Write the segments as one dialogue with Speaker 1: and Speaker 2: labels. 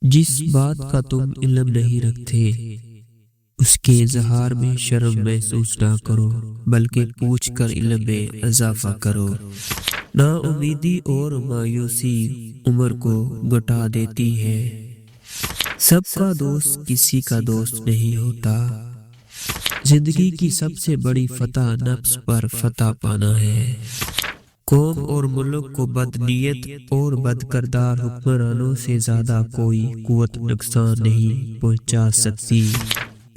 Speaker 1: جس بات کا تم علم نہیں رکھتے اس کے اظہار میں شرم محسوس نہ کرو، بلکہ پوچھ کر علم میں اضافہ کرو۔ نا امیدی اور مایوسی عمر کو گٹا دیتی ہے۔ سب کا دوست کسی کا دوست نہیں ہوتا۔ زندگی کی سب سے بڑی فتح نفس پر فتح پانا ہے۔ قوم اور ملک کو بد نیت اور بد کردار حکمرانوں سے زیادہ کوئی قوت نقصان نہیں پہنچا سکتی۔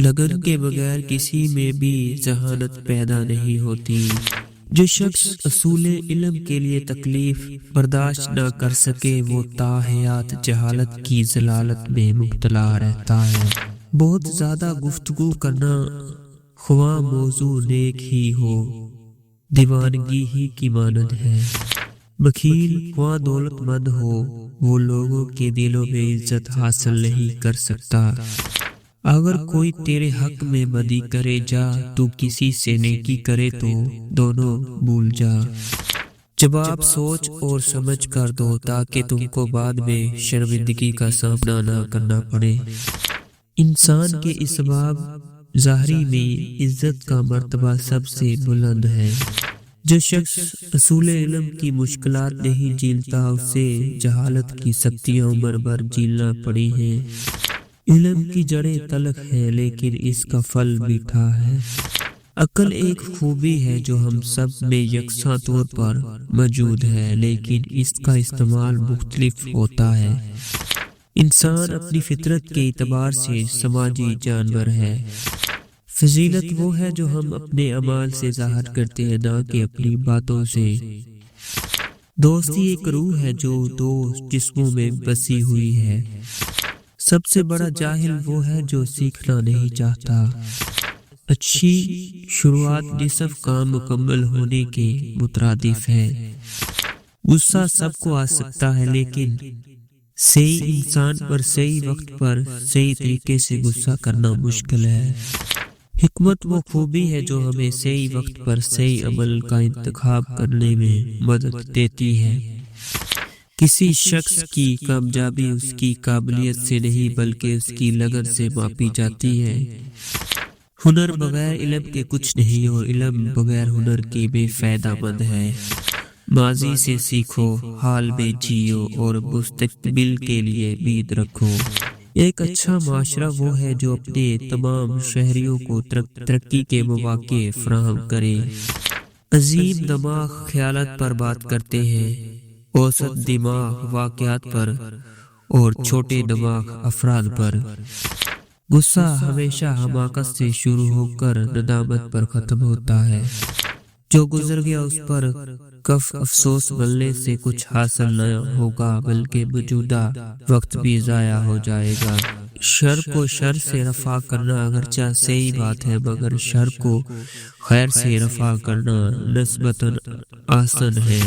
Speaker 1: لگن کے بغیر کسی میں بھی ذہانت پیدا نہیں ہوتی۔ جو شخص اصول علم کے لیے تکلیف برداشت نہ کر سکے وہ تا حیات جہالت کی ضلالت میں مبتلا رہتا ہے۔ بہت زیادہ گفتگو کرنا خواہ موضوع نیک ہی ہو دیوانگی ہی کی مانند ہے۔ بخیل خواہ دولت مند ہو وہ لوگوں کے دلوں میں عزت حاصل نہیں کر سکتا۔ اگر کوئی تیرے حق میں بدی کرے جا تو کسی سے نیکی کرے تو دونوں بھول جا۔ جواب سوچ اور سمجھ کر دو تاکہ تم کو بعد میں شرمندگی کا سامنا نہ کرنا پڑے۔ انسان کے اسباب ظاہری میں عزت کا مرتبہ سب سے بلند ہے۔ جو شخص اصول علم کی مشکلات نہیں جھیلتا اسے جہالت کی سختیاں عمر بھر جھیلنا پڑی ہیں۔ علم کی جڑیں تلخ ہے لیکن اس کا پھل میٹھا ہے۔ عقل ایک خوبی ہے جو ہم سب میں یکساں طور پر موجود ہے لیکن اس کا استعمال مختلف ہوتا ہے۔ انسان اپنی فطرت کے اعتبار سے سماجی جانور ہے۔ فضیلت وہ ہے جو ہم اپنے اعمال سے ظاہر کرتے ہیں نہ کہ اپنی باتوں سے۔ دوستی ایک روح ہے جو دو جسموں میں بسی ہوئی ہے۔ سب سے بڑا جاہل وہ ہے جو سیکھنا نہیں چاہتا۔ اچھی شروعات نصف کام مکمل ہونے کے مترادف ہے۔ غصہ سب کو آ سکتا ہے لیکن صحیح انسان پر صحیح وقت پر صحیح طریقے سے غصہ کرنا مشکل ہے۔ حکمت وہ خوبی ہے جو ہمیں صحیح وقت پر صحیح عمل کا انتخاب کرنے میں مدد دیتی ہے۔ کسی شخص کی کامیابی اس کی قابلیت سے نہیں بلکہ اس کی لگن سے ماپی جاتی ہے۔ ہنر بغیر علم کے کچھ نہیں اور علم بغیر ہنر کے بے فائدہ مند ہے۔ ماضی سے سیکھو، حال میں جیو اور مستقبل کے لیے امید رکھو۔ ایک اچھا معاشرہ وہ ہے جو اپنے تمام شہریوں کو ترقی کے مواقع فراہم کرے۔ عظیم دماغ خیالات پر بات کرتے ہیں، اوسط دماغ واقعات پر اور چھوٹے دماغ افراد پر۔ غصہ ہمیشہ حماقت سے شروع ہو کر ندامت پر ختم ہوتا ہے۔ جو گزر گیا اس پر کف افسوس ملنے سے کچھ حاصل نہ ہوگا بلکہ موجودہ وقت بھی ضائع ہو جائے گا۔ شر کو شر سے رفع کرنا اگرچہ صحیح بات ہے مگر شر کو خیر سے رفع کرنا نسبتاً آسان ہے۔